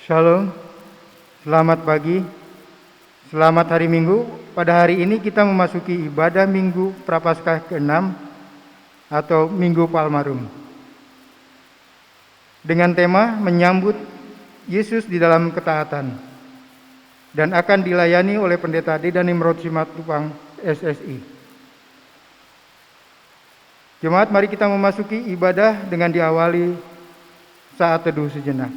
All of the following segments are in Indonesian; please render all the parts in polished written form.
Shalom, selamat pagi, selamat hari Minggu. Pada hari ini kita memasuki ibadah Minggu Prapaskah ke-6 atau Minggu Palmarum. Dengan tema menyambut Yesus di dalam ketaatan dan akan dilayani oleh Pendeta Dedan Nimrod Simatupang SSI. Jemaat, mari kita memasuki ibadah dengan diawali saat teduh sejenak.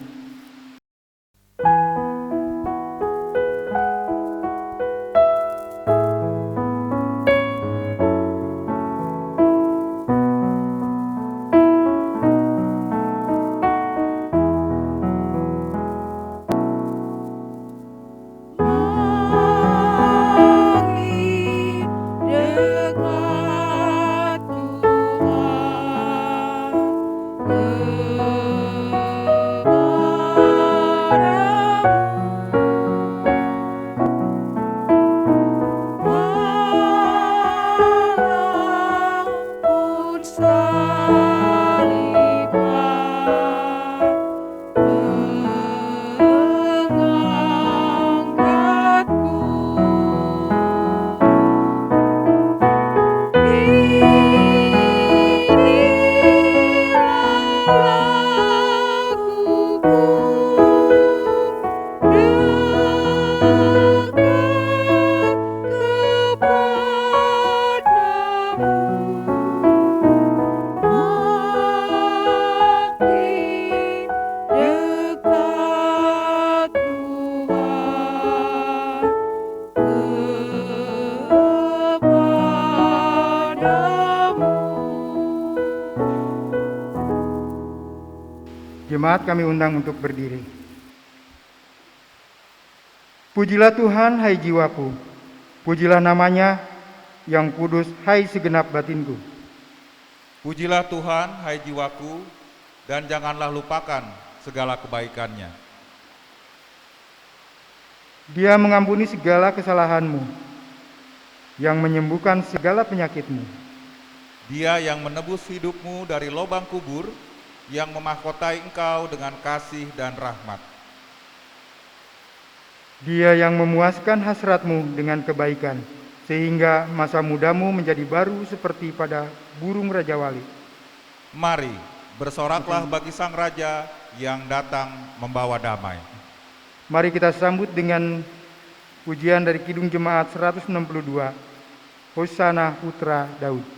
Jemaat, kami undang untuk berdiri. Pujilah Tuhan, hai jiwaku. Pujilah namanya yang kudus, hai segenap batinku. Pujilah Tuhan, hai jiwaku, dan janganlah lupakan segala kebaikannya. Dia mengampuni segala kesalahanmu, yang menyembuhkan segala penyakitmu. Dia yang menebus hidupmu dari lubang kubur, yang memahkotai engkau dengan kasih dan rahmat. Dia yang memuaskan hasratmu dengan kebaikan, sehingga masa mudamu menjadi baru seperti pada burung Raja Wali. Mari, bersoraklah bagi Sang Raja yang datang membawa damai. Mari kita sambut dengan pujian dari Kidung Jemaat 162, Hosana Putra Daud.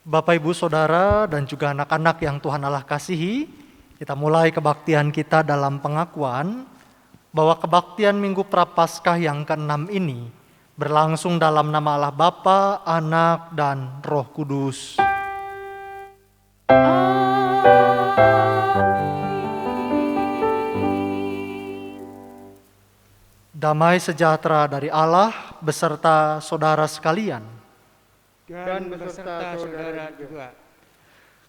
Bapak, Ibu, Saudara, dan juga anak-anak yang Tuhan Allah kasihi, kita mulai kebaktian kita dalam pengakuan bahwa kebaktian Minggu Prapaskah yang ke-6 ini berlangsung dalam nama Allah Bapa, Anak, dan Roh Kudus. Damai sejahtera dari Allah beserta saudara sekalian. Dan beserta saudara juga.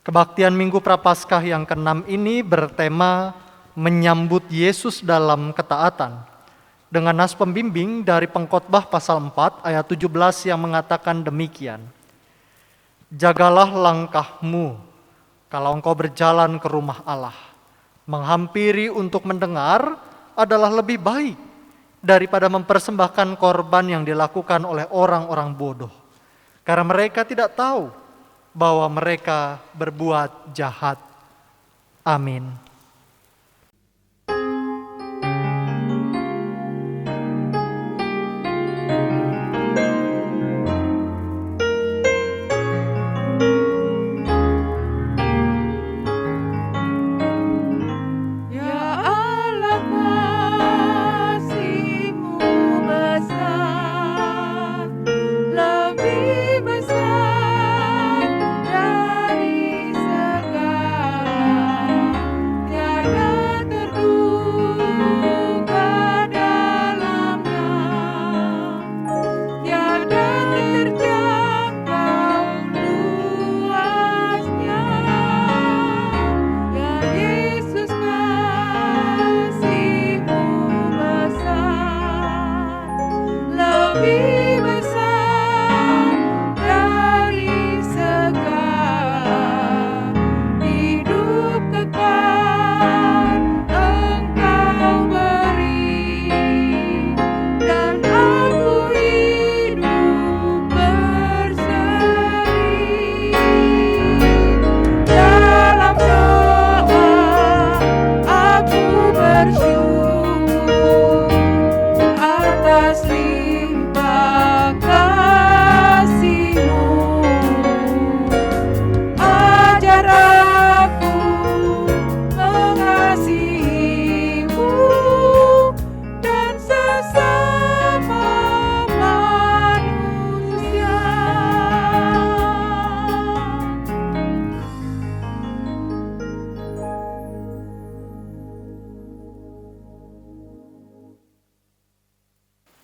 Kebaktian Minggu Prapaskah yang ke-6 ini bertema menyambut Yesus dalam ketaatan dengan nas pembimbing dari Pengkhotbah pasal 4 ayat 17 yang mengatakan demikian. Jagalah langkahmu kalau engkau berjalan ke rumah Allah. Menghampiri untuk mendengar adalah lebih baik daripada mempersembahkan korban yang dilakukan oleh orang-orang bodoh. Karena mereka tidak tahu bahwa mereka berbuat jahat. Amin.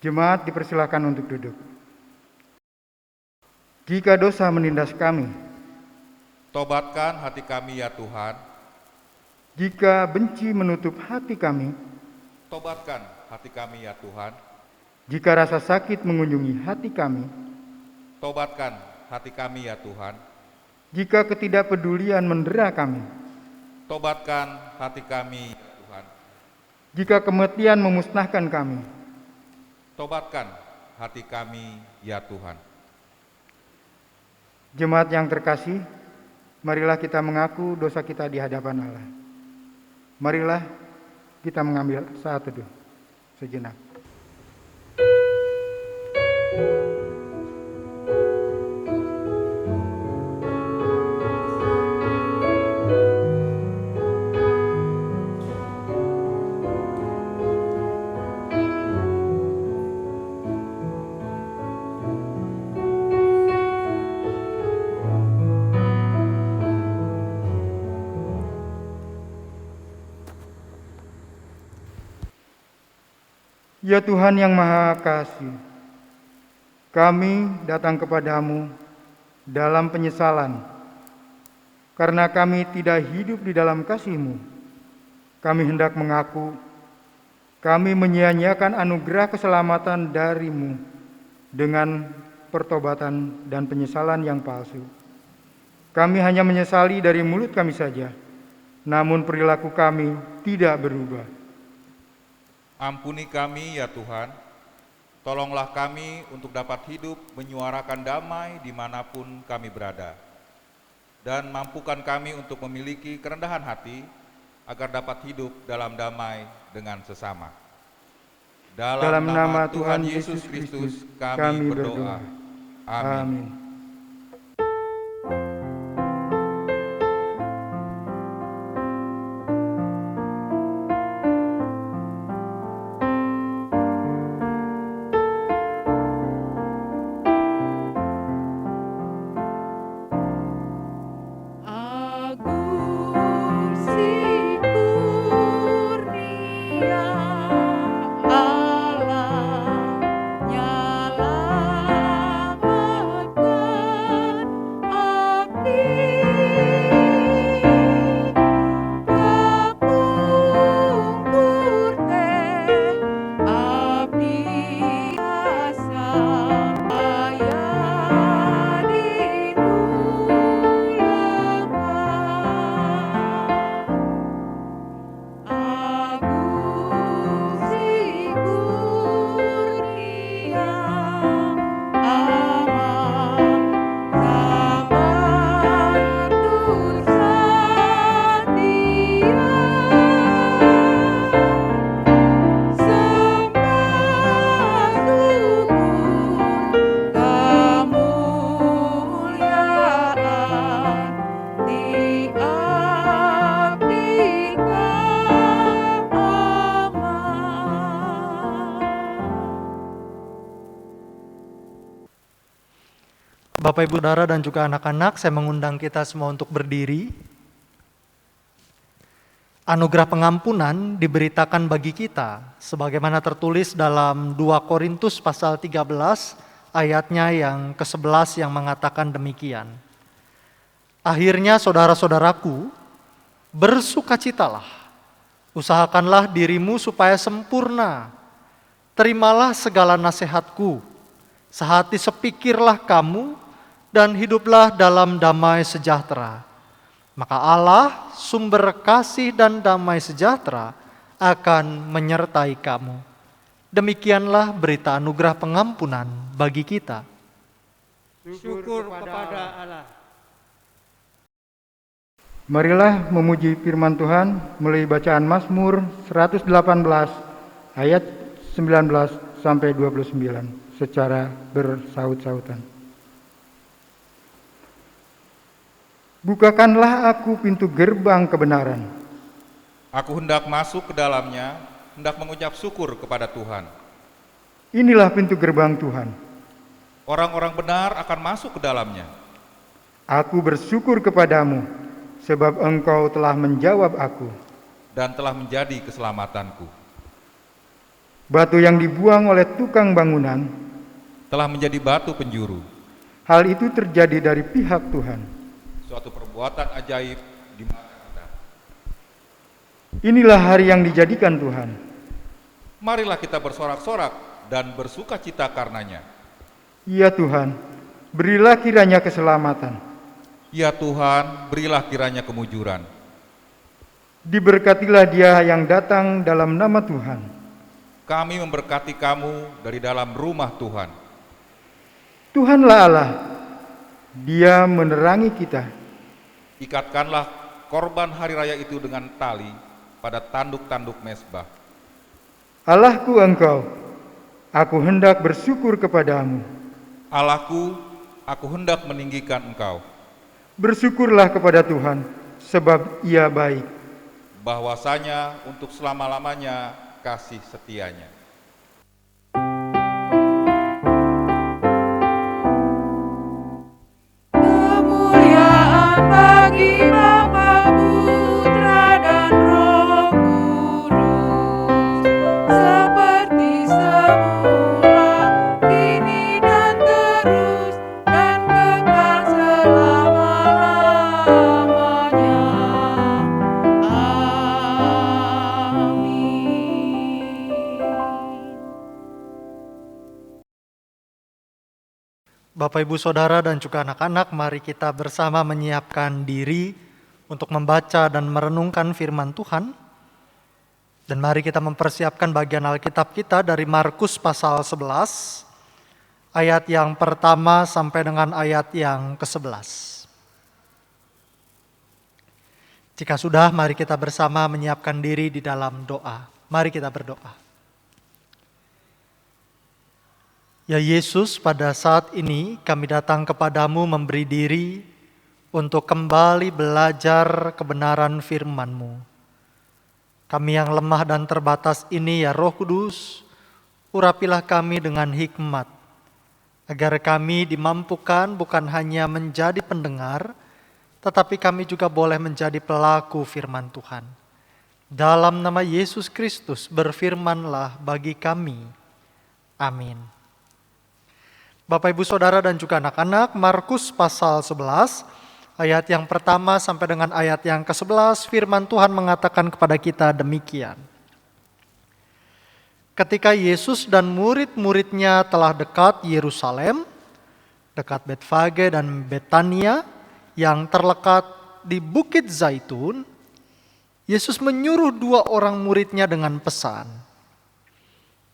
Jemaat dipersilakan untuk duduk. Jika dosa menindas kami, tobatkan hati kami ya Tuhan. Jika benci menutup hati kami, Tobatkan hati kami ya Tuhan. jika rasa sakit mengunjungi hati kami, Tobatkan hati kami ya Tuhan. jika ketidakpedulian mendera kami, Tobatkan hati kami ya Tuhan. jika kematian memusnahkan kami, Tobatkan hati kami ya Tuhan. Jemaat yang terkasih, marilah kita mengaku dosa kita di hadapan Allah. Marilah kita mengambil saat teduh sejenak. Ya Tuhan yang Maha Kasih, kami datang kepadamu dalam penyesalan, karena kami tidak hidup di dalam kasih-Mu. Kami hendak mengaku, kami menyia-nyiakan anugerah keselamatan dari-Mu dengan pertobatan dan penyesalan yang palsu. Kami hanya menyesali dari mulut kami saja, namun perilaku kami tidak berubah. Ampuni kami ya Tuhan, tolonglah kami untuk dapat hidup menyuarakan damai dimanapun kami berada. Dan mampukan kami untuk memiliki kerendahan hati, agar dapat hidup dalam damai dengan sesama. Dalam nama Tuhan Yesus Kristus kami berdoa. Amin. Allah nyalamatkan. Bapak, Ibu, Saudara, dan juga anak-anak, saya mengundang kita semua untuk berdiri. Anugerah pengampunan diberitakan bagi kita, sebagaimana tertulis dalam 2 Korintus pasal 13, ayatnya yang ke-11 yang mengatakan demikian. Akhirnya saudara-saudaraku, bersukacitalah, usahakanlah dirimu supaya sempurna, terimalah segala nasihatku, sehati sepikirlah kamu, dan hiduplah dalam damai sejahtera. Maka Allah, sumber kasih dan damai sejahtera, akan menyertai kamu. Demikianlah berita anugerah pengampunan bagi kita. Syukur kepada Allah. Marilah memuji firman Tuhan melalui bacaan Mazmur 118 ayat 19 sampai 29 secara bersaut-sautan. Bukakanlah aku pintu gerbang kebenaran. Aku hendak masuk ke dalamnya, hendak mengucap syukur kepada Tuhan. Inilah pintu gerbang Tuhan. Orang-orang benar akan masuk ke dalamnya. Aku bersyukur kepadamu, sebab Engkau telah menjawab aku. Dan telah menjadi keselamatanku. Batu yang dibuang oleh tukang bangunan Telah menjadi batu penjuru. hal itu terjadi dari pihak Tuhan. Suatu perbuatan ajaib di mata kita. Inilah hari yang dijadikan Tuhan. Marilah kita bersorak-sorak dan bersuka cita karenanya. Ya Tuhan, berilah kiranya keselamatan. Ya Tuhan, berilah kiranya kemujuran. Diberkatilah dia yang datang dalam nama Tuhan. Kami memberkati kamu dari dalam rumah Tuhan. Tuhanlah Allah, Dia menerangi kita. Ikatkanlah korban hari raya itu dengan tali pada tanduk-tanduk mezbah. Allahku Engkau, aku hendak bersyukur kepadamu. Allahku, aku hendak meninggikan Engkau. Bersyukurlah kepada Tuhan, sebab Ia baik. Bahwasanya untuk selama-lamanya kasih setianya. Kemuliaan bagi Bapa, Putra, dan Roh Kudus, seperti semula, kini dan terus, dan kekal selama-lamanya. Amin. Bapak, Ibu, Saudara, dan juga anak-anak, mari kita bersama menyiapkan diri untuk membaca dan merenungkan firman Tuhan. Dan mari kita mempersiapkan bagian Alkitab kita dari Markus pasal 11, ayat yang pertama sampai dengan ayat yang ke-11. Jika sudah, mari kita bersama menyiapkan diri di dalam doa. Mari kita berdoa. Ya Yesus, pada saat ini kami datang kepadamu memberi diri untuk kembali belajar kebenaran firman-Mu. Kami yang lemah dan terbatas ini, ya Roh Kudus, urapilah kami dengan hikmat, agar kami dimampukan bukan hanya menjadi pendengar, tetapi kami juga boleh menjadi pelaku firman Tuhan. Dalam nama Yesus Kristus berfirmanlah bagi kami. Amin. Bapak, Ibu, Saudara, dan juga anak-anak, Markus pasal 11, ayat yang pertama sampai dengan ayat yang ke-11, firman Tuhan mengatakan kepada kita demikian. Ketika Yesus dan murid-muridnya telah dekat Yerusalem, dekat Betfage dan Betania yang terlekat di Bukit Zaitun, Yesus menyuruh 2 orang muridnya dengan pesan,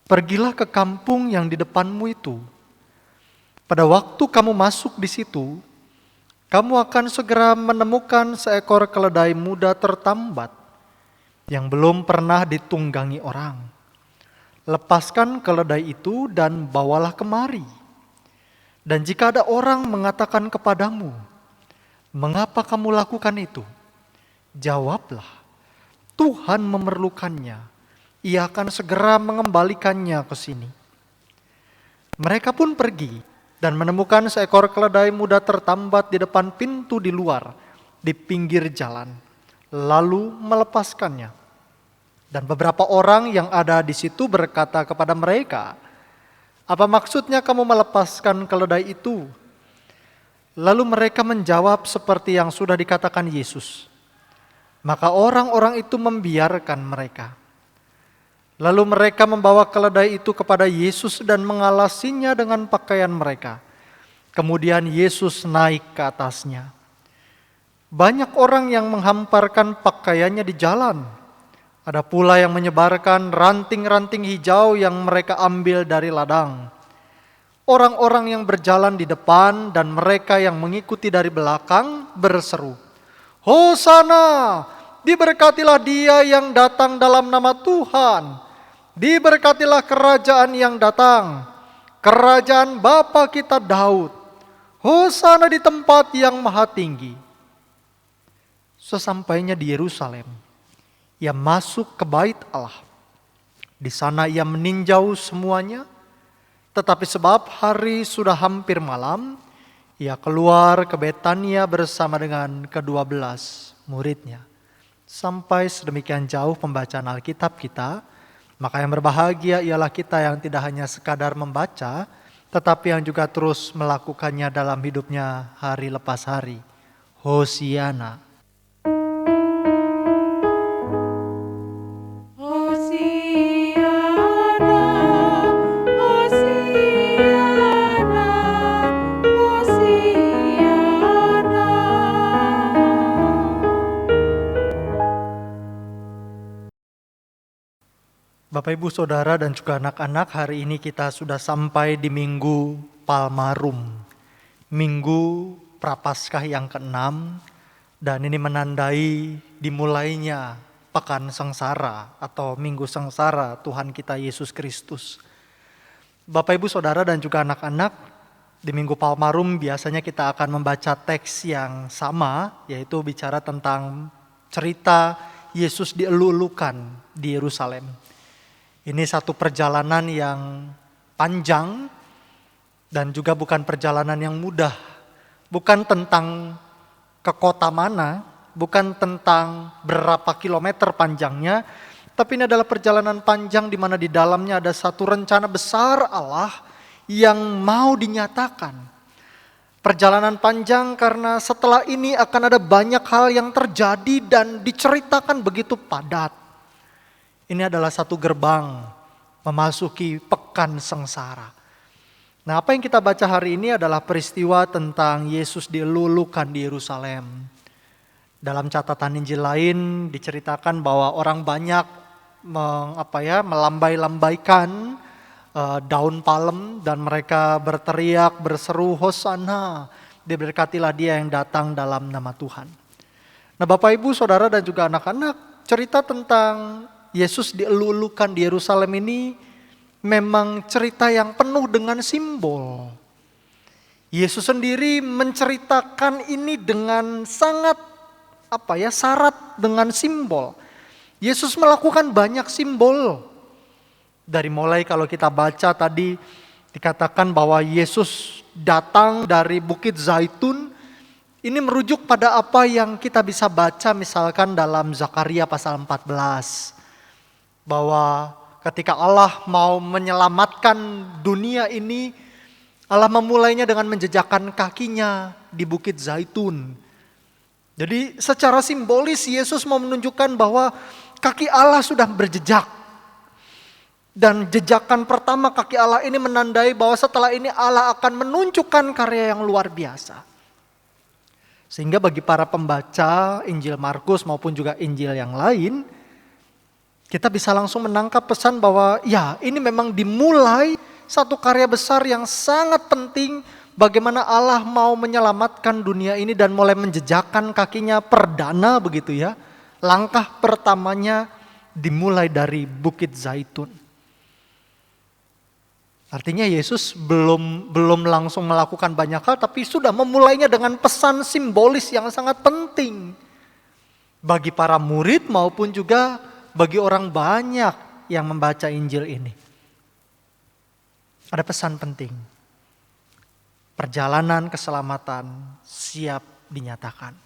"Pergilah ke kampung yang di depanmu itu. Pada waktu kamu masuk di situ, kamu akan segera menemukan seekor keledai muda tertambat yang belum pernah ditunggangi orang. Lepaskan keledai itu dan bawalah kemari. Dan jika ada orang mengatakan kepadamu, 'Mengapa kamu lakukan itu?' Jawablah, 'Tuhan memerlukannya. Ia akan segera mengembalikannya ke sini.' Mereka pun pergi dan menemukan seekor keledai muda tertambat di depan pintu di luar, di pinggir jalan, lalu melepaskannya. Dan beberapa orang yang ada di situ berkata kepada mereka, "Apa maksudnya kamu melepaskan keledai itu?" Lalu mereka menjawab seperti yang sudah dikatakan Yesus. Maka orang-orang itu membiarkan mereka. Lalu mereka membawa keledai itu kepada Yesus dan mengalasinya dengan pakaian mereka. Kemudian Yesus naik ke atasnya. Banyak orang yang menghamparkan pakaiannya di jalan. Ada pula yang menyebarkan ranting-ranting hijau yang mereka ambil dari ladang. Orang-orang yang berjalan di depan dan mereka yang mengikuti dari belakang berseru, "Hosana, diberkatilah dia yang datang dalam nama Tuhan. Diberkatilah kerajaan yang datang, kerajaan Bapa kita Daud. Hosana di tempat yang maha tinggi." Sesampainya di Yerusalem, ia masuk ke bait Allah. Di sana ia meninjau semuanya, tetapi sebab hari sudah hampir malam, ia keluar ke Betania bersama dengan ke-12 muridnya. Sampai sedemikian jauh pembacaan Alkitab kita, maka yang berbahagia ialah kita yang tidak hanya sekadar membaca, tetapi yang juga terus melakukannya dalam hidupnya hari lepas hari. Hosiana. Bapak, Ibu, Saudara, dan juga anak-anak, hari ini kita sudah sampai di Minggu Palmarum, Minggu Prapaskah yang ke-6, dan ini menandai dimulainya Pekan Sengsara atau Minggu Sengsara Tuhan kita Yesus Kristus. Bapak, Ibu, Saudara, dan juga anak-anak, di Minggu Palmarum biasanya kita akan membaca teks yang sama, yaitu bicara tentang cerita Yesus dielu-elukan di Yerusalem. Ini satu perjalanan yang panjang dan juga bukan perjalanan yang mudah. Bukan tentang ke kota mana, bukan tentang berapa kilometer panjangnya, tapi ini adalah perjalanan panjang di mana di dalamnya ada satu rencana besar Allah yang mau dinyatakan. Perjalanan panjang karena setelah ini akan ada banyak hal yang terjadi dan diceritakan begitu padat. Ini adalah satu gerbang memasuki Pekan Sengsara. Nah, apa yang kita baca hari ini adalah peristiwa tentang Yesus dielu-elukan di Yerusalem. Dalam catatan Injil lain diceritakan bahwa orang banyak melambai-lambaikan daun palem dan mereka berteriak, berseru, "Hosana, diberkatilah dia yang datang dalam nama Tuhan." Nah, Bapak, Ibu, Saudara, dan juga anak-anak, cerita tentang Yesus dielu-elukan di Yerusalem ini memang cerita yang penuh dengan simbol. Yesus sendiri menceritakan ini dengan sangat syarat dengan simbol. Yesus melakukan banyak simbol. Dari mulai kalau kita baca tadi dikatakan bahwa Yesus datang dari Bukit Zaitun. Ini merujuk pada apa yang kita bisa baca misalkan dalam Zakaria pasal 14. Bahwa ketika Allah mau menyelamatkan dunia ini, Allah memulainya dengan menjejakkan kakinya di Bukit Zaitun. Jadi secara simbolis Yesus mau menunjukkan bahwa kaki Allah sudah berjejak. Dan jejakan pertama kaki Allah ini menandai bahwa setelah ini Allah akan menunjukkan karya yang luar biasa. Sehingga bagi para pembaca Injil Markus maupun juga Injil yang lain, kita bisa langsung menangkap pesan bahwa ya ini memang dimulai satu karya besar yang sangat penting bagaimana Allah mau menyelamatkan dunia ini dan mulai menjejakkan kakinya perdana begitu ya. Langkah pertamanya dimulai dari Bukit Zaitun. Artinya Yesus belum langsung melakukan banyak hal tapi sudah memulainya dengan pesan simbolis yang sangat penting bagi para murid maupun juga bagi orang banyak yang membaca Injil ini. Ada pesan penting. perjalanan keselamatan siap dinyatakan.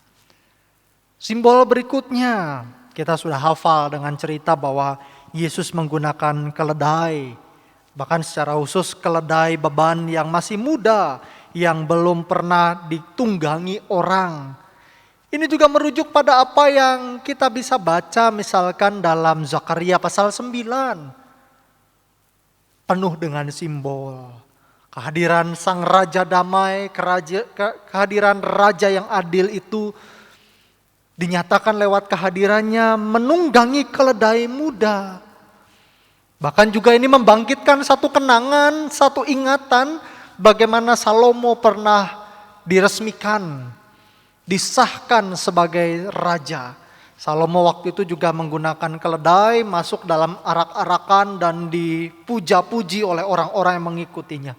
Simbol berikutnya, kita sudah hafal dengan cerita bahwa Yesus menggunakan keledai, bahkan secara khusus keledai beban yang masih muda, yang belum pernah ditunggangi orang. Ini juga merujuk pada apa yang kita bisa baca misalkan dalam Zakaria pasal 9. Penuh dengan simbol. Kehadiran sang raja damai, kehadiran raja yang adil itu dinyatakan lewat kehadirannya menunggangi keledai muda. Bahkan juga ini membangkitkan satu kenangan, satu ingatan bagaimana Salomo pernah diresmikan, disahkan sebagai raja. Salomo waktu itu juga menggunakan keledai, masuk dalam arak-arakan dan dipuja-puji oleh orang-orang yang mengikutinya.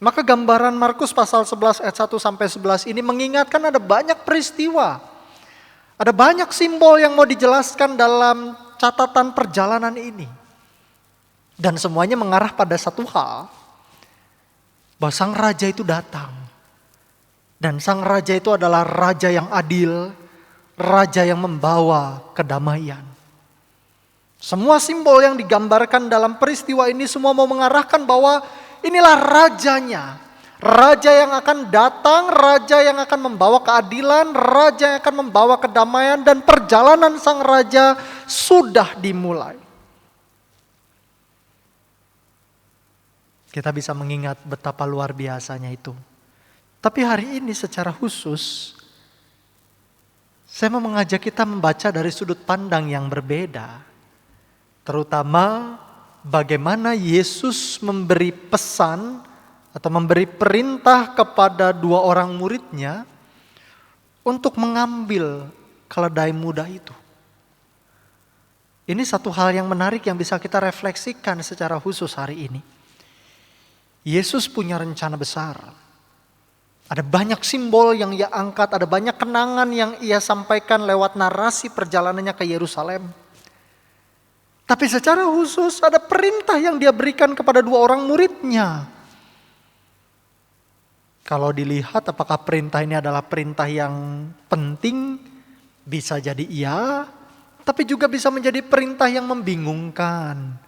Maka gambaran Markus pasal 11 ayat 1 sampai 11 ini mengingatkan ada banyak peristiwa. Ada banyak simbol yang mau dijelaskan dalam catatan perjalanan ini. Dan semuanya mengarah pada satu hal. Bahwa sang raja itu datang. Dan sang raja itu adalah raja yang adil. Raja yang membawa kedamaian. Semua simbol yang digambarkan dalam peristiwa ini semua mau mengarahkan bahwa inilah rajanya. Raja yang akan datang, raja yang akan membawa keadilan, raja yang akan membawa kedamaian, dan perjalanan sang raja sudah dimulai. Kita bisa mengingat betapa luar biasanya itu. Tapi hari ini secara khusus, saya mau mengajak kita membaca dari sudut pandang yang berbeda. Terutama bagaimana Yesus memberi pesan atau memberi perintah kepada dua orang muridnya untuk mengambil keledai muda itu. Ini satu hal yang menarik yang bisa kita refleksikan secara khusus hari ini. Yesus punya rencana besar. Ada banyak simbol yang ia angkat, ada banyak kenangan yang ia sampaikan lewat narasi perjalanannya ke Yerusalem. Tapi secara khusus ada perintah yang dia berikan kepada dua orang muridnya. Kalau dilihat apakah perintah ini adalah perintah yang penting, bisa jadi iya, tapi juga bisa menjadi perintah yang membingungkan.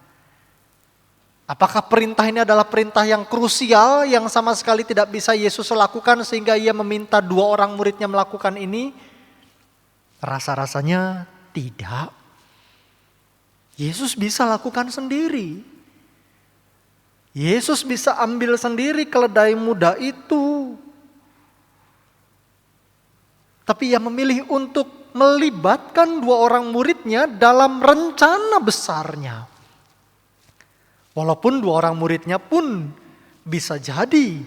Apakah perintah ini adalah perintah yang krusial yang sama sekali tidak bisa Yesus lakukan sehingga ia meminta dua orang muridnya melakukan ini? Rasa-rasanya tidak. Yesus bisa lakukan sendiri. Yesus bisa ambil sendiri keledai muda itu. Tapi ia memilih untuk melibatkan dua orang muridnya dalam rencana besarnya. Walaupun dua orang muridnya pun bisa jadi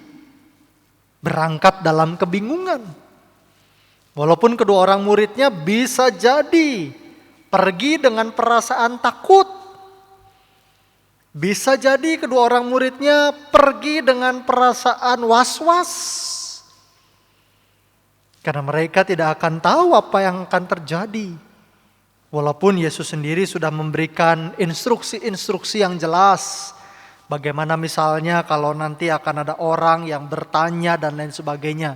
berangkat dalam kebingungan. Walaupun kedua orang muridnya bisa jadi pergi dengan perasaan takut. Bisa jadi kedua orang muridnya pergi dengan perasaan was-was. Karena mereka tidak akan tahu apa yang akan terjadi. Walaupun Yesus sendiri sudah memberikan instruksi-instruksi yang jelas. Bagaimana misalnya kalau nanti akan ada orang yang bertanya dan lain sebagainya.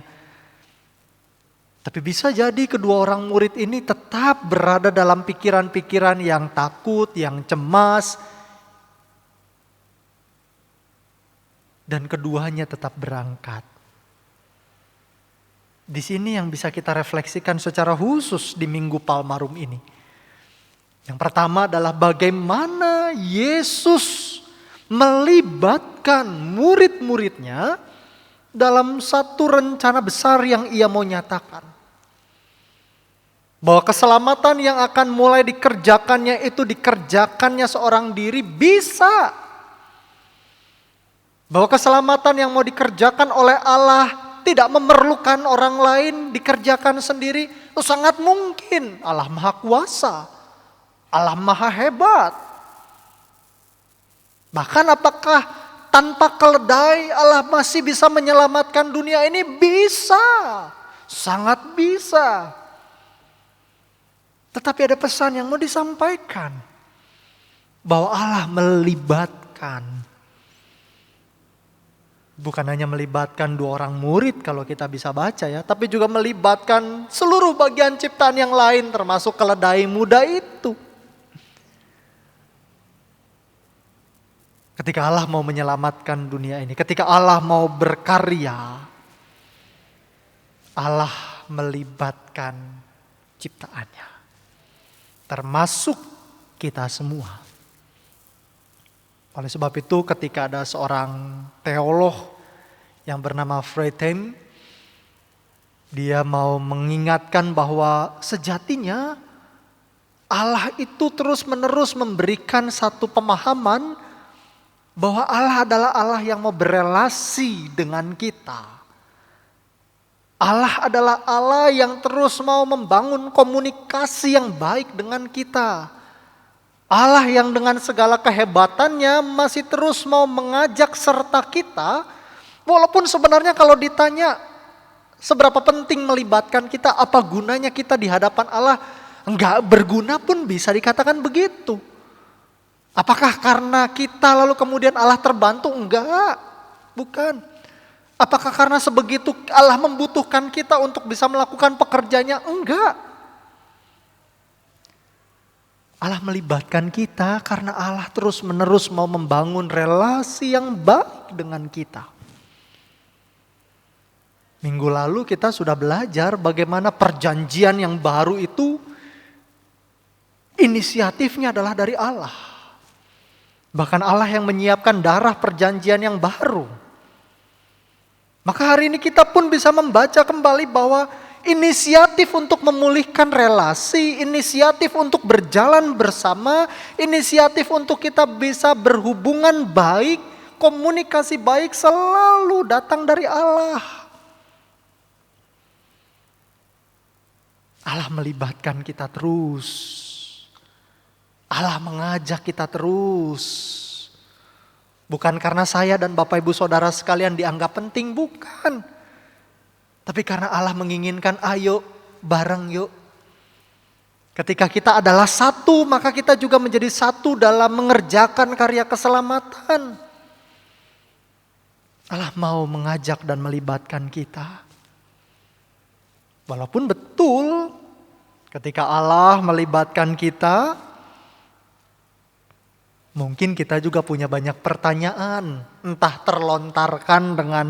Tapi bisa jadi kedua orang murid ini tetap berada dalam pikiran-pikiran yang takut, yang cemas. Dan keduanya tetap berangkat. Di sini yang bisa kita refleksikan secara khusus di Minggu Palmarum ini. Yang pertama adalah bagaimana Yesus melibatkan murid-muridnya dalam satu rencana besar yang ia mau nyatakan. Bahwa keselamatan yang akan mulai dikerjakannya itu dikerjakannya seorang diri bisa. Bahwa keselamatan yang mau dikerjakan oleh Allah tidak memerlukan orang lain, dikerjakan sendiri. Itu sangat mungkin. Allah Maha Kuasa. Allah Maha Hebat. Bahkan apakah tanpa keledai Allah masih bisa menyelamatkan dunia ini? Bisa. Sangat bisa. Tetapi ada pesan yang mau disampaikan. Bahwa Allah melibatkan Bukan hanya melibatkan 2 orang murid kalau kita bisa baca ya, tapi juga melibatkan seluruh bagian ciptaan yang lain termasuk keledai muda itu. Ketika Allah mau menyelamatkan dunia ini, ketika Allah mau berkarya, Allah melibatkan ciptaannya, termasuk kita semua. Oleh sebab itu ketika ada seorang teolog yang bernama Friedhelm, dia mau mengingatkan bahwa sejatinya Allah itu terus-menerus memberikan satu pemahaman bahwa Allah adalah Allah yang mau berelasi dengan kita. Allah adalah Allah yang terus mau membangun komunikasi yang baik dengan kita. Allah yang dengan segala kehebatannya masih terus mau mengajak serta kita. Walaupun sebenarnya kalau ditanya seberapa penting melibatkan kita, apa gunanya kita di hadapan Allah, enggak berguna pun bisa dikatakan begitu. Apakah karena kita lalu kemudian Allah terbantu? Enggak, bukan. Apakah karena sebegitu Allah membutuhkan kita untuk bisa melakukan pekerjaannya? Enggak. Allah melibatkan kita karena Allah terus-menerus mau membangun relasi yang baik dengan kita. Minggu lalu kita sudah belajar bagaimana perjanjian yang baru itu inisiatifnya adalah dari Allah. Bahkan Allah yang menyiapkan darah perjanjian yang baru. Maka hari ini kita pun bisa membaca kembali bahwa inisiatif untuk memulihkan relasi, inisiatif untuk berjalan bersama, inisiatif untuk kita bisa berhubungan baik, komunikasi baik selalu datang dari Allah. Allah melibatkan kita terus. Allah mengajak kita terus. Bukan karena saya dan Bapak Ibu Saudara sekalian dianggap penting, bukan. Tapi karena Allah menginginkan, ayo bareng yuk. Ketika kita adalah satu, maka kita juga menjadi satu dalam mengerjakan karya keselamatan. Allah mau mengajak dan melibatkan kita. Walaupun betul ketika Allah melibatkan kita, mungkin kita juga punya banyak pertanyaan. Entah terlontarkan dengan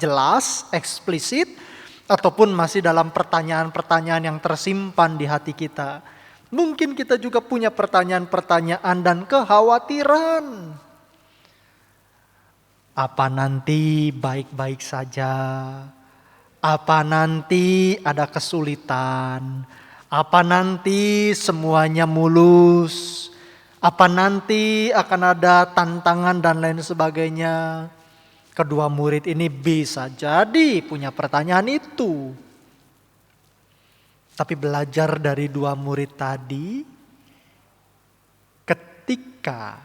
jelas, eksplisit, ataupun masih dalam pertanyaan-pertanyaan yang tersimpan di hati kita. Mungkin kita juga punya pertanyaan-pertanyaan dan kekhawatiran. Apa nanti baik-baik saja? Apa nanti ada kesulitan? Apa nanti semuanya mulus? Apa nanti akan ada tantangan dan lain sebagainya? Kedua murid ini bisa jadi punya pertanyaan itu. Tapi belajar dari 2 murid tadi, ketika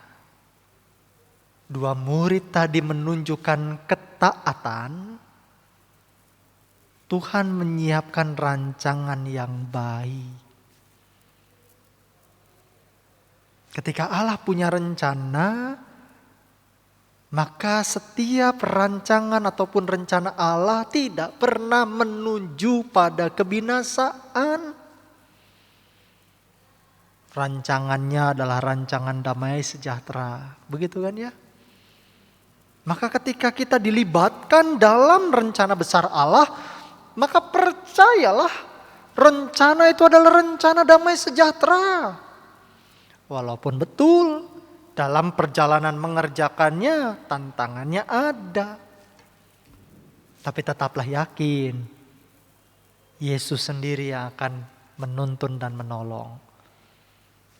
2 murid tadi menunjukkan ketaatan, Tuhan menyiapkan rancangan yang baik. Ketika Allah punya rencana, maka setiap rancangan ataupun rencana Allah tidak pernah menuju pada kebinasaan. Rancangannya adalah rancangan damai sejahtera. Begitu kan ya? Maka ketika kita dilibatkan dalam rencana besar Allah, maka percayalah rencana itu adalah rencana damai sejahtera. Walaupun betul dalam perjalanan mengerjakannya, tantangannya ada. Tapi tetaplah yakin, Yesus sendiri yang akan menuntun dan menolong.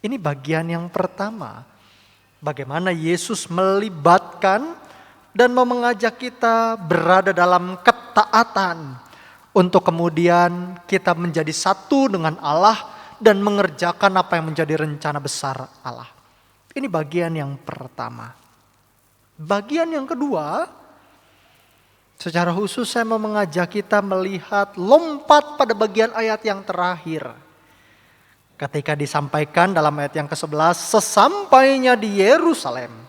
Ini bagian yang pertama. Bagaimana Yesus melibatkan dan mau mengajak kita berada dalam ketaatan. Untuk kemudian kita menjadi satu dengan Allah dan mengerjakan apa yang menjadi rencana besar Allah. Ini bagian yang pertama. Bagian yang kedua, secara khusus saya mau mengajak kita melihat lompat pada bagian ayat yang terakhir. Ketika disampaikan dalam ayat yang ke-11, sesampainya di Yerusalem,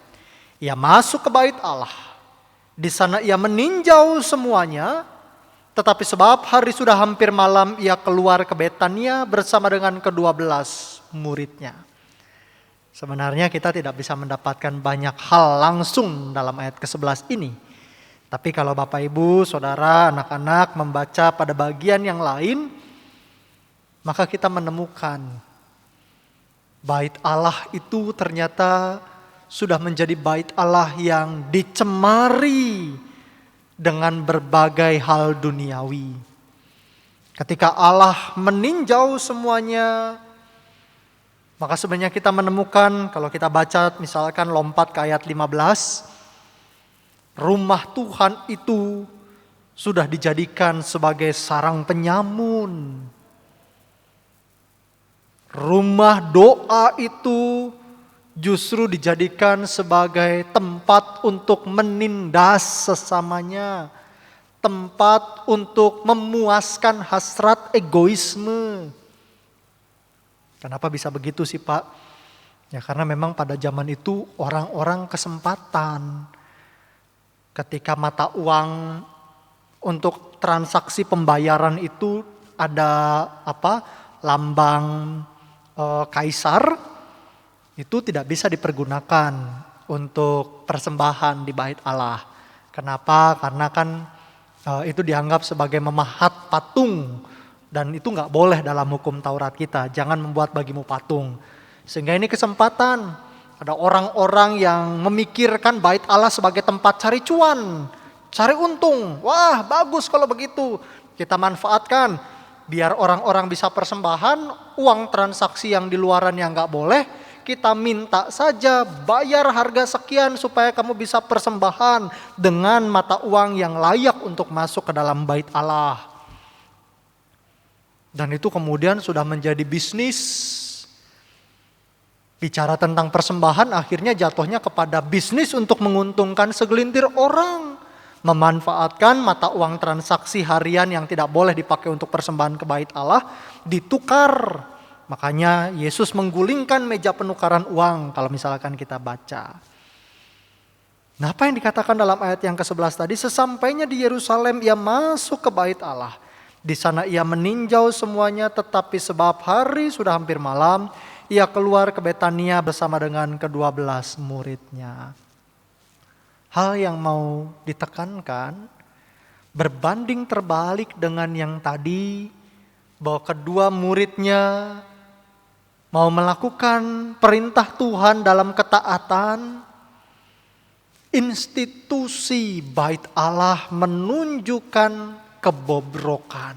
ia masuk ke bait Allah. Di sana ia meninjau semuanya, tetapi sebab hari sudah hampir malam, ia keluar ke Betania bersama dengan ke-12 muridnya. Sebenarnya kita tidak bisa mendapatkan banyak hal langsung dalam ayat ke-11 ini. Tapi kalau Bapak Ibu, Saudara, anak-anak membaca pada bagian yang lain, maka kita menemukan bait Allah itu ternyata sudah menjadi bait Allah yang dicemari dengan berbagai hal duniawi. Ketika Allah meninjau semuanya, maka sebenarnya kita menemukan, kalau kita baca misalkan lompat ke ayat 15, rumah Tuhan itu sudah dijadikan sebagai sarang penyamun. Rumah doa itu justru dijadikan sebagai tempat untuk menindas sesamanya. Tempat untuk memuaskan hasrat egoisme. Kenapa bisa begitu sih Pak? Ya karena memang pada zaman itu orang-orang kesempatan. Ketika mata uang untuk transaksi pembayaran itu ada lambang kaisar, itu tidak bisa dipergunakan untuk persembahan di bait Allah. Kenapa? Karena kan itu dianggap sebagai memahat patung. Dan itu nggak boleh dalam hukum Taurat kita. Jangan membuat bagimu patung. Sehingga ini kesempatan. Ada orang-orang yang memikirkan bait Allah sebagai tempat cari cuan. Cari untung. Wah bagus kalau begitu. Kita manfaatkan. Biar orang-orang bisa persembahan. Uang transaksi yang di luaran yang nggak boleh. Kita minta saja bayar harga sekian supaya kamu bisa persembahan. Dengan mata uang yang layak untuk masuk ke dalam bait Allah. Dan itu kemudian sudah menjadi bisnis. Bicara tentang persembahan akhirnya jatuhnya kepada bisnis untuk menguntungkan segelintir orang. Memanfaatkan mata uang transaksi harian yang tidak boleh dipakai untuk persembahan ke bait Allah. Ditukar. Makanya Yesus menggulingkan meja penukaran uang kalau misalkan kita baca. Nah apa yang dikatakan dalam ayat yang ke-11 tadi? Sesampainya di Yerusalem ia masuk ke bait Allah. Di sana ia meninjau semuanya, tetapi sebab hari sudah hampir malam, ia keluar ke Betania bersama dengan ke-12 muridnya. Hal yang mau ditekankan, berbanding terbalik dengan yang tadi, bahwa kedua muridnya mau melakukan perintah Tuhan dalam ketaatan, institusi bait Allah menunjukkan kebobrokan.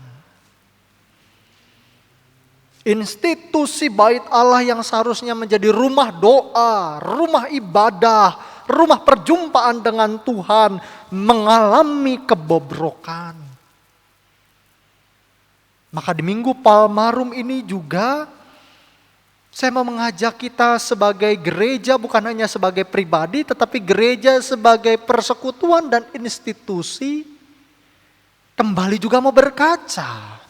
Institusi bait Allah yang seharusnya menjadi rumah doa, rumah ibadah, rumah perjumpaan dengan Tuhan mengalami kebobrokan. Maka di Minggu Palmarum ini juga saya mau mengajak kita sebagai gereja, bukan hanya sebagai pribadi, tetapi gereja sebagai persekutuan dan institusi, kembali juga mau berkaca.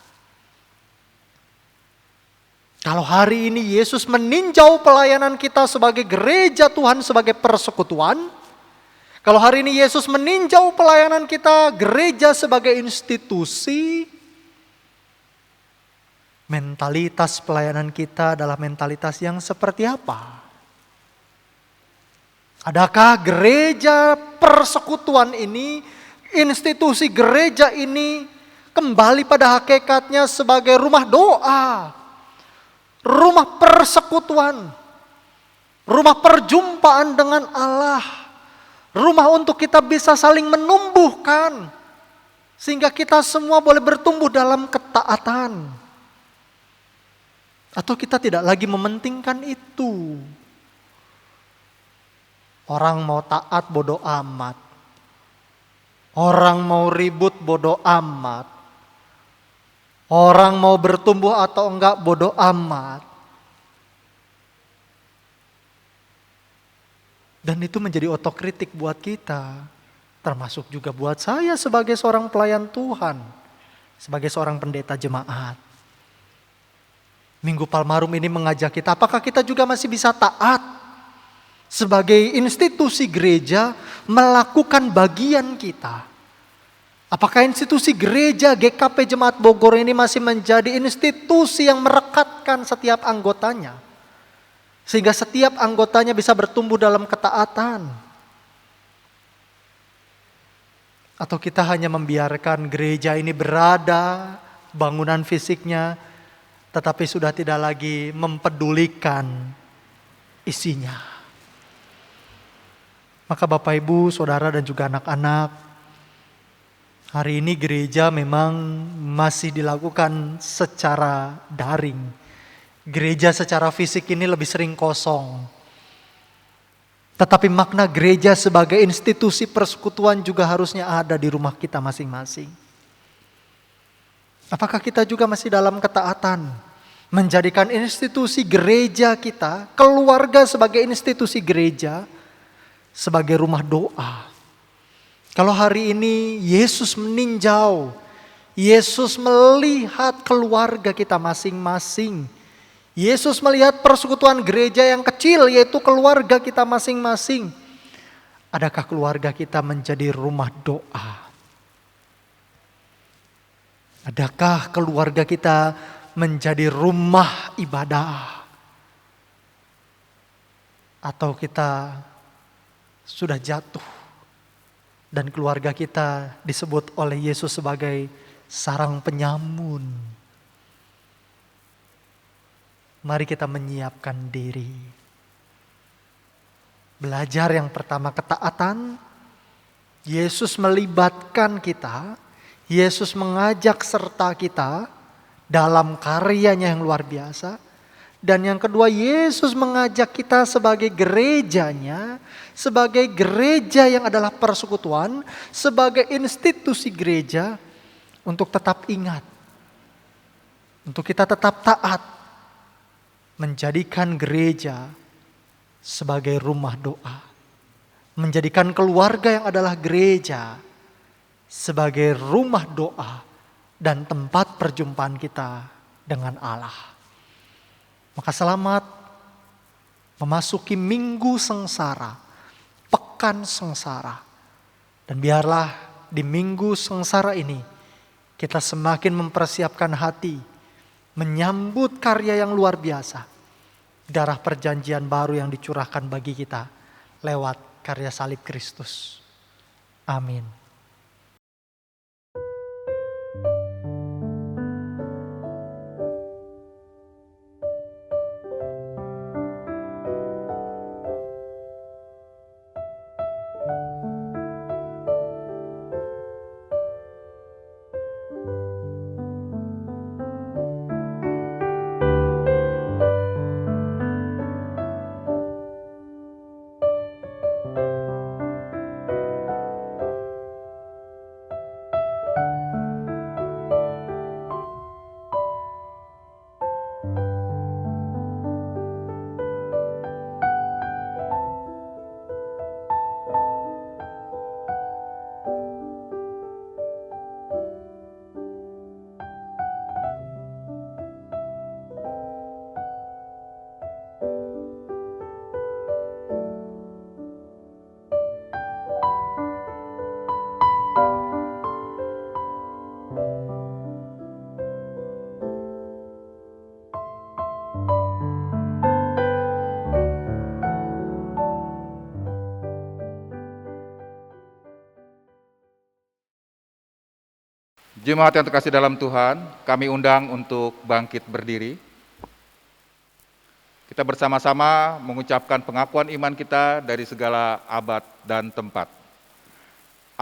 Kalau hari ini Yesus meninjau pelayanan kita sebagai gereja Tuhan, sebagai persekutuan. Kalau hari ini Yesus meninjau pelayanan kita gereja sebagai institusi. Mentalitas pelayanan kita adalah mentalitas yang seperti apa? Adakah gereja persekutuan ini, institusi gereja ini kembali pada hakikatnya sebagai rumah doa, rumah persekutuan, rumah perjumpaan dengan Allah, rumah untuk kita bisa saling menumbuhkan, sehingga kita semua boleh bertumbuh dalam ketaatan. Atau kita tidak lagi mementingkan itu. Orang mau taat bodo amat. Orang mau ribut bodo amat. Orang mau bertumbuh atau enggak bodo amat. Dan itu menjadi otokritik buat kita. Termasuk juga buat saya sebagai seorang pelayan Tuhan. Sebagai seorang pendeta jemaat. Minggu Palmarum ini mengajak kita, apakah kita juga masih bisa taat? sebagai institusi gereja melakukan bagian kita. Apakah institusi gereja GKP Jemaat Bogor ini masih menjadi institusi yang merekatkan setiap anggotanya, sehingga setiap anggotanya bisa bertumbuh dalam ketaatan? Atau kita hanya membiarkan gereja ini berada, bangunan fisiknya, tetapi sudah tidak lagi mempedulikan isinya? Maka Bapak Ibu, Saudara dan juga anak-anak, hari ini gereja memang masih dilakukan secara daring. Gereja secara fisik ini lebih sering kosong. Tetapi makna gereja sebagai institusi persekutuan juga harusnya ada di rumah kita masing-masing. Apakah kita juga masih dalam ketaatan menjadikan institusi gereja kita, keluarga sebagai institusi gereja, sebagai rumah doa? Kalau hari ini Yesus meninjau, Yesus melihat keluarga kita masing-masing, Yesus melihat persekutuan gereja yang kecil, yaitu keluarga kita masing-masing. Adakah keluarga kita menjadi rumah doa? Adakah keluarga kita menjadi rumah ibadah? Atau kita sudah jatuh dan keluarga kita disebut oleh Yesus sebagai sarang penyamun? Mari kita menyiapkan diri. Belajar yang pertama ketaatan. Yesus melibatkan kita. Yesus mengajak serta kita dalam karyanya yang luar biasa. Dan yang kedua, Yesus mengajak kita sebagai gerejanya, sebagai gereja yang adalah persekutuan, sebagai institusi gereja, untuk tetap ingat, untuk kita tetap taat, menjadikan gereja sebagai rumah doa. Menjadikan keluarga yang adalah gereja sebagai rumah doa dan tempat perjumpaan kita dengan Allah. Maka selamat memasuki minggu sengsara, pekan sengsara. Dan biarlah di minggu sengsara ini kita semakin mempersiapkan hati menyambut karya yang luar biasa, darah perjanjian baru yang dicurahkan bagi kita lewat karya salib Kristus. Amin. Jemaat yang terkasih dalam Tuhan, kami undang untuk bangkit berdiri. Kita bersama-sama mengucapkan pengakuan iman kita dari segala abad dan tempat.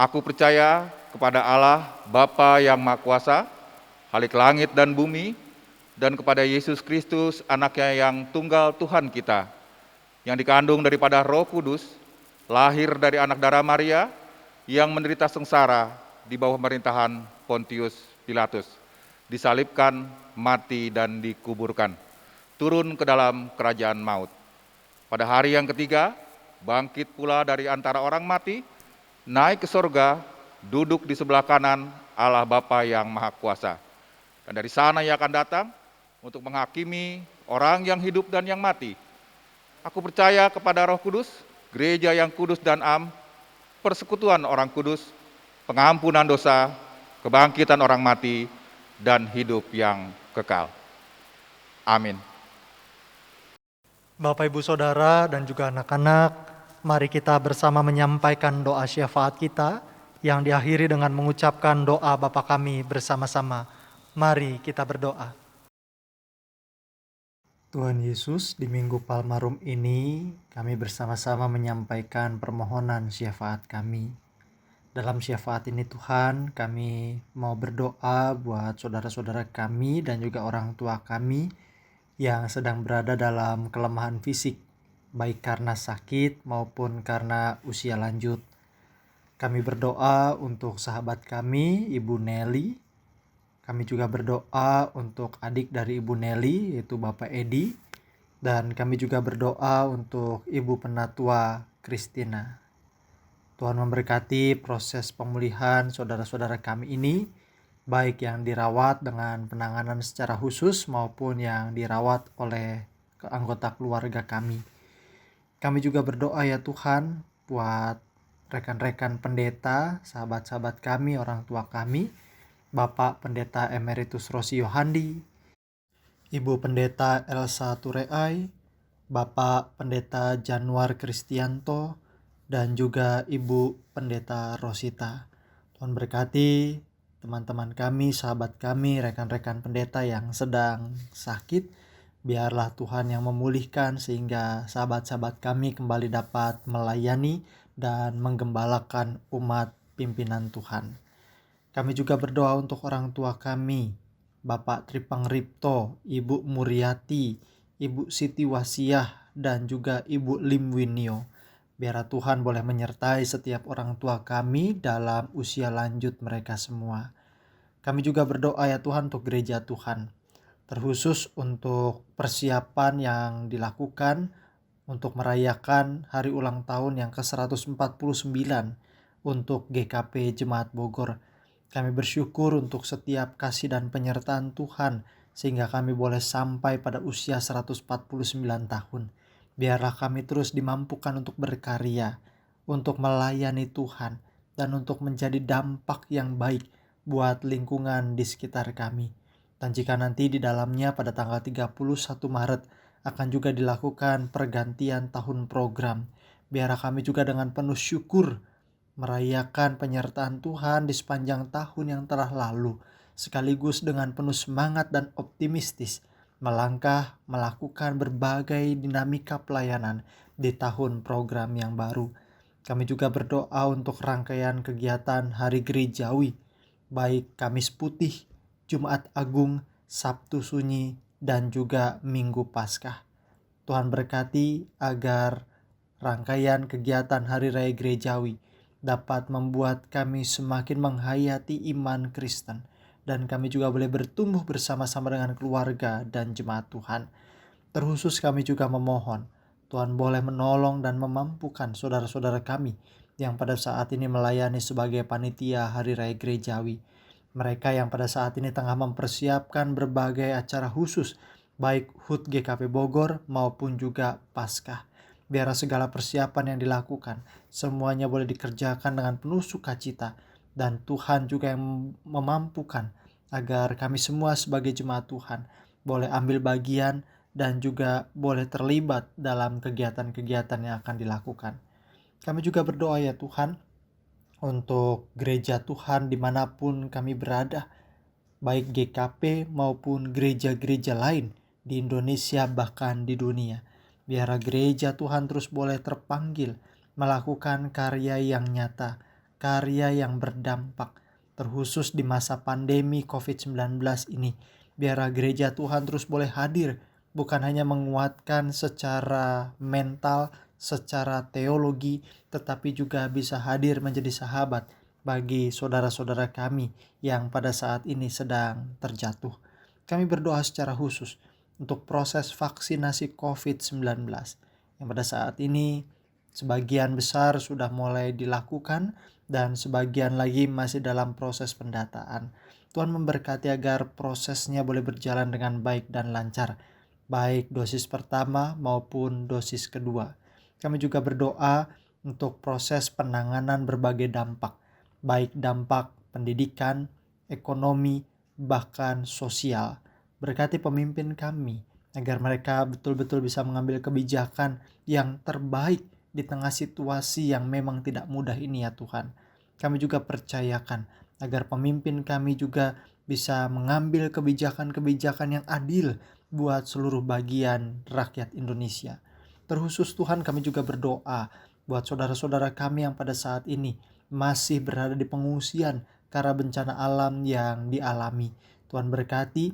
Aku percaya kepada Allah, Bapa yang Maha Kuasa, Khalik langit dan bumi, dan kepada Yesus Kristus, anaknya yang tunggal Tuhan kita, yang dikandung daripada Roh Kudus, lahir dari anak darah Maria, yang menderita sengsara di bawah pemerintahan Pontius Pilatus, disalibkan, mati dan dikuburkan, turun ke dalam kerajaan maut. Pada hari yang ketiga, bangkit pula dari antara orang mati, naik ke sorga, duduk di sebelah kanan Allah Bapa yang Maha Kuasa. Dan dari sana ia akan datang untuk menghakimi orang yang hidup dan yang mati. Aku percaya kepada Roh Kudus, gereja yang kudus dan am, persekutuan orang kudus, pengampunan dosa, kebangkitan orang mati, dan hidup yang kekal. Amin. Bapak, Ibu, Saudara, dan juga anak-anak, mari kita bersama menyampaikan doa syafaat kita yang diakhiri dengan mengucapkan doa Bapa kami bersama-sama. Mari kita berdoa. Tuhan Yesus, di Minggu Palmarum ini kami bersama-sama menyampaikan permohonan syafaat kami. Dalam syafaat ini Tuhan, kami mau berdoa buat saudara-saudara kami dan juga orang tua kami yang sedang berada dalam kelemahan fisik, baik karena sakit maupun karena usia lanjut. Kami berdoa untuk sahabat kami, Ibu Nelly. Kami juga berdoa untuk adik dari Ibu Nelly, yaitu Bapak Edi. Dan kami juga berdoa untuk Ibu Penatua Christina. Tuhan memberkati proses pemulihan saudara-saudara kami ini, baik yang dirawat dengan penanganan secara khusus maupun yang dirawat oleh anggota keluarga kami. Kami juga berdoa ya Tuhan buat rekan-rekan pendeta, sahabat-sahabat kami, orang tua kami, Bapak Pendeta Emeritus Rosi Yohandi, Ibu Pendeta Elsa Tureai, Bapak Pendeta Januar Kristianto, dan juga Ibu Pendeta Rosita. Tuhan berkati teman-teman kami, sahabat kami, rekan-rekan pendeta yang sedang sakit. Biarlah Tuhan yang memulihkan sehingga sahabat-sahabat kami kembali dapat melayani dan menggembalakan umat pimpinan Tuhan. Kami juga berdoa untuk orang tua kami, Bapak Tripang Ripto, Ibu Muriati, Ibu Siti Wasiah, dan juga Ibu Lim Winio. Biar Tuhan boleh menyertai setiap orang tua kami dalam usia lanjut mereka semua. Kami juga berdoa ya Tuhan untuk gereja Tuhan, terkhusus untuk persiapan yang dilakukan untuk merayakan hari ulang tahun yang ke-149 untuk GKP Jemaat Bogor. Kami bersyukur untuk setiap kasih dan penyertaan Tuhan sehingga kami boleh sampai pada usia 149 tahun. Biarlah kami terus dimampukan untuk berkarya, untuk melayani Tuhan, dan untuk menjadi dampak yang baik buat lingkungan di sekitar kami. Dan jika nanti di dalamnya pada tanggal 31 Maret akan juga dilakukan pergantian tahun program, biarlah kami juga dengan penuh syukur merayakan penyertaan Tuhan di sepanjang tahun yang telah lalu, sekaligus dengan penuh semangat dan optimistis melangkah melakukan berbagai dinamika pelayanan di tahun program yang baru. Kami juga berdoa untuk rangkaian kegiatan Hari Gerejawi, baik Kamis Putih, Jumat Agung, Sabtu Sunyi, dan juga Minggu Paskah. Tuhan berkati agar rangkaian kegiatan Hari Raya Gerejawi dapat membuat kami semakin menghayati iman Kristen, dan kami juga boleh bertumbuh bersama-sama dengan keluarga dan jemaat Tuhan. Terkhusus kami juga memohon Tuhan boleh menolong dan memampukan saudara-saudara kami yang pada saat ini melayani sebagai panitia Hari Raya Gerejawi. Mereka yang pada saat ini tengah mempersiapkan berbagai acara khusus, baik HUT GKP Bogor maupun juga Paskah. Biar segala persiapan yang dilakukan semuanya boleh dikerjakan dengan penuh sukacita, dan Tuhan juga yang memampukan agar kami semua sebagai jemaat Tuhan boleh ambil bagian dan juga boleh terlibat dalam kegiatan-kegiatan yang akan dilakukan. Kami juga berdoa ya Tuhan untuk gereja Tuhan dimanapun kami berada, baik GKP maupun gereja-gereja lain di Indonesia bahkan di dunia. Biar gereja Tuhan terus boleh terpanggil melakukan karya yang nyata, karya yang berdampak, terkhusus di masa pandemi COVID-19 ini. Biar gereja Tuhan terus boleh hadir, bukan hanya menguatkan secara mental, secara teologi, tetapi juga bisa hadir menjadi sahabat bagi saudara-saudara kami yang pada saat ini sedang terjatuh. Kami berdoa secara khusus untuk proses vaksinasi COVID-19 yang pada saat ini sebagian besar sudah mulai dilakukan dan sebagian lagi masih dalam proses pendataan. Tuhan memberkati agar prosesnya boleh berjalan dengan baik dan lancar. baik dosis pertama maupun dosis kedua. Kami juga berdoa untuk proses penanganan berbagai dampak, baik dampak pendidikan, ekonomi, bahkan sosial. Berkati pemimpin kami agar mereka betul-betul bisa mengambil kebijakan yang terbaik di tengah situasi yang memang tidak mudah ini ya Tuhan. Kami juga percayakan agar pemimpin kami juga bisa mengambil kebijakan-kebijakan yang adil buat seluruh bagian rakyat Indonesia. Terkhusus Tuhan, kami juga berdoa buat saudara-saudara kami yang pada saat ini masih berada di pengungsian karena bencana alam yang dialami. Tuhan berkati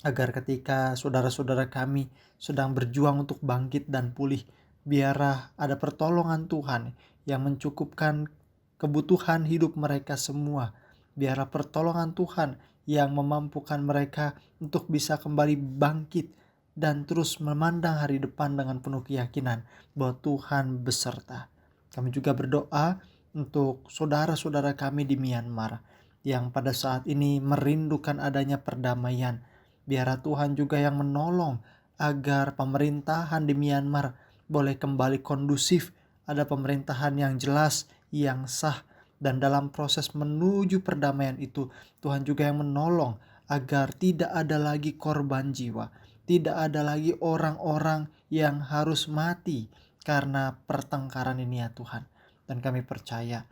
agar ketika saudara-saudara kami sedang berjuang untuk bangkit dan pulih, biarlah ada pertolongan Tuhan yang mencukupkan kebutuhan hidup mereka semua. Biarlah pertolongan Tuhan yang memampukan mereka untuk bisa kembali bangkit dan terus memandang hari depan dengan penuh keyakinan bahwa Tuhan beserta. Kami juga berdoa untuk saudara-saudara kami di Myanmar yang pada saat ini merindukan adanya perdamaian. Biarlah Tuhan juga yang menolong agar pemerintahan di Myanmar boleh kembali kondusif, ada pemerintahan yang jelas, yang sah, dan dalam proses menuju perdamaian itu Tuhan juga yang menolong agar tidak ada lagi korban jiwa, tidak ada lagi orang-orang yang harus mati karena pertengkaran ini ya Tuhan. Dan kami percaya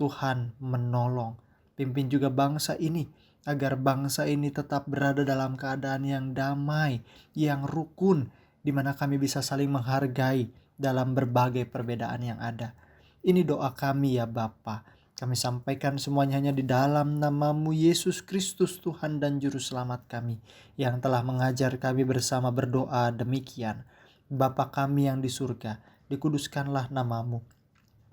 Tuhan menolong. Pimpin juga bangsa ini agar bangsa ini tetap berada dalam keadaan yang damai, yang rukun, di mana kami bisa saling menghargai dalam berbagai perbedaan yang ada. Ini doa kami ya Bapa. Kami sampaikan semuanya hanya di dalam nama-Mu Yesus Kristus Tuhan dan Juru Selamat kami, yang telah mengajar kami bersama berdoa demikian. Bapa kami yang di surga, dikuduskanlah nama-Mu.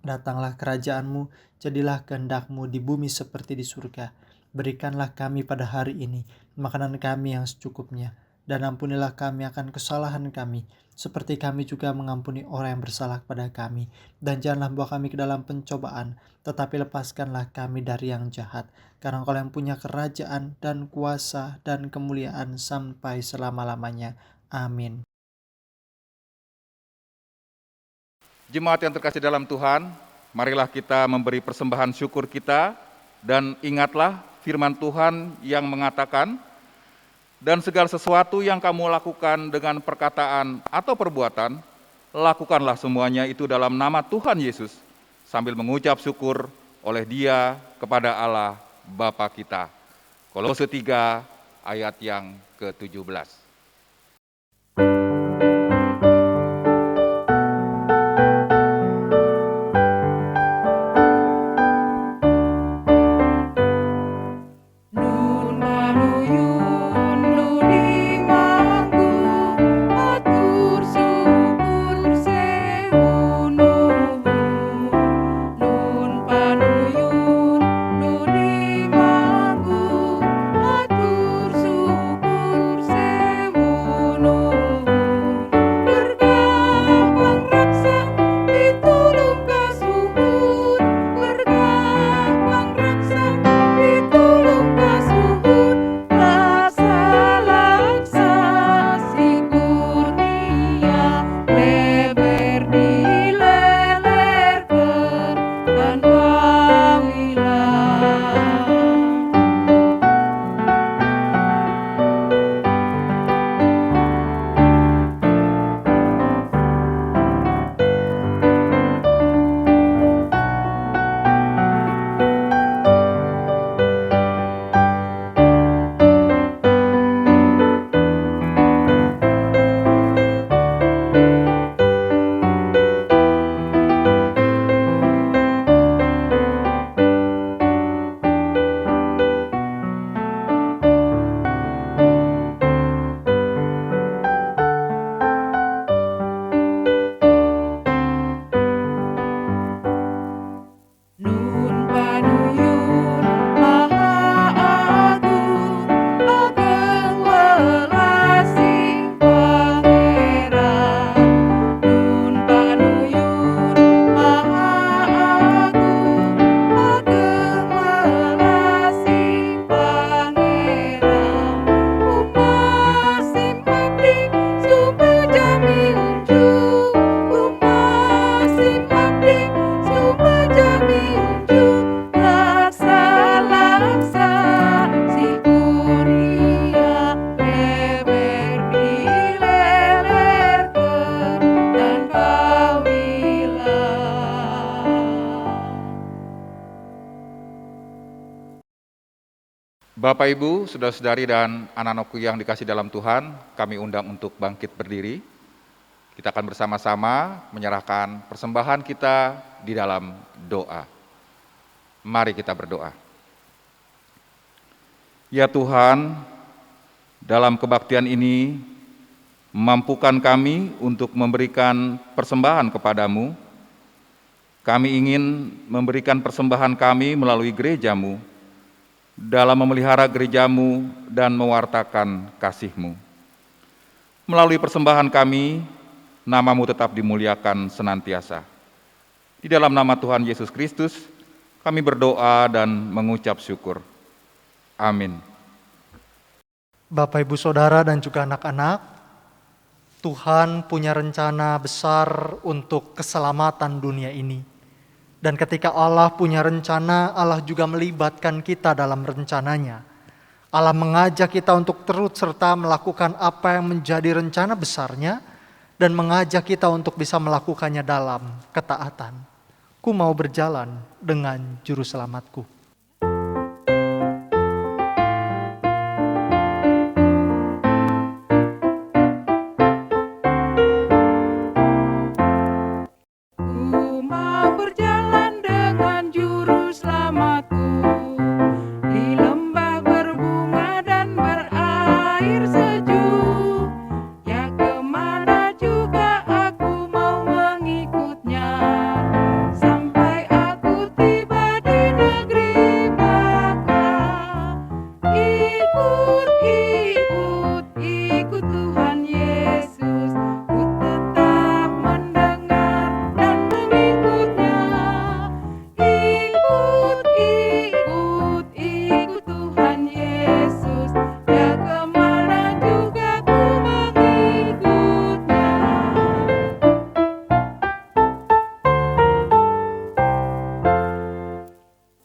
Datanglah kerajaan-Mu, jadilah kehendak-Mu di bumi seperti di surga. Berikanlah kami pada hari ini makanan kami yang secukupnya, dan ampunilah kami akan kesalahan kami, seperti kami juga mengampuni orang yang bersalah kepada kami. Dan janganlah bawa kami ke dalam pencobaan, tetapi lepaskanlah kami dari yang jahat. Karena Engkau yang punya kerajaan dan kuasa dan kemuliaan sampai selama-lamanya. Amin. Jemaat yang terkasih dalam Tuhan, marilah kita memberi persembahan syukur kita dan ingatlah firman Tuhan yang mengatakan, dan segala sesuatu yang kamu lakukan dengan perkataan atau perbuatan, lakukanlah semuanya itu dalam nama Tuhan Yesus, sambil mengucap syukur oleh Dia kepada Allah Bapa kita. Kolose 3 ayat yang ke-17. Nun manuyun nuni manggung atur syukur sehun nuhun. Nun panuyun nuni manggung atur syukur sehun Bapak, Ibu, saudara-saudari dan anak-anakku yang dikasih dalam Tuhan, kami undang untuk bangkit berdiri. Kita akan bersama-sama menyerahkan persembahan kita di dalam doa. Mari kita berdoa. Ya Tuhan, dalam kebaktian ini, mampukan kami untuk memberikan persembahan kepadamu. Kami ingin memberikan persembahan kami melalui gerejamu, dalam memelihara gerejamu dan mewartakan kasih-Mu. Melalui persembahan kami, nama-Mu tetap dimuliakan senantiasa. Di dalam nama Tuhan Yesus Kristus, kami berdoa dan mengucap syukur. Amin. Bapak, Ibu, Saudara, dan juga anak-anak, Tuhan punya rencana besar untuk keselamatan dunia ini. Dan ketika Allah punya rencana, Allah juga melibatkan kita dalam rencananya. Allah mengajak kita untuk turut serta melakukan apa yang menjadi rencana besarnya dan mengajak kita untuk bisa melakukannya dalam ketaatan. Ku mau berjalan dengan juru selamatku. Ku mau berjalan dengan juru selamatku di lembah berbunga dan berair sejuk. Ya kemana juga aku mau mengikutnya, sampai aku tiba di negeri Baka. Ikut, ikut, ikut Tuhan Yesus. Ku tetap mendengar dan mengikutnya. Ikut, ikut, ikut Tuhan Yesus. Ya kemana juga ku mengikutnya.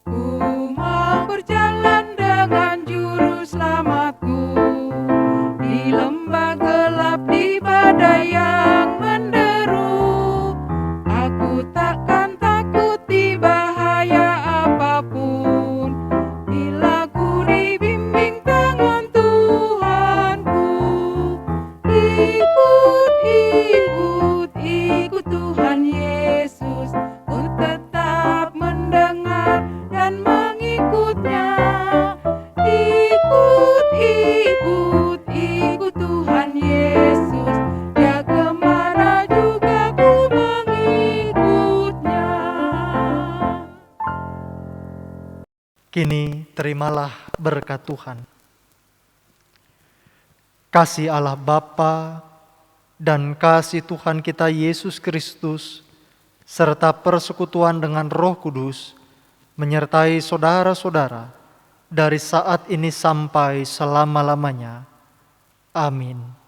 Ku mau berjalan dengan juru selamatku di lembah gelap, di badai yang menderu. Aku takkan takut di bahaya apapun, bila ku dibimbing tangan Tuhanku. Ikut, ikut, ikut Tuhan Yesus. Ku tetap mendengar dan mengikutnya. Ikut, ikut, ikut Tuhan Yesus. Ya kemana juga ku mengikutnya. Kini terimalah berkat Tuhan. Kasih Allah Bapa dan kasih Tuhan kita Yesus Kristus serta persekutuan dengan Roh Kudus menyertai saudara-saudara dari saat ini sampai selama-lamanya. Amin.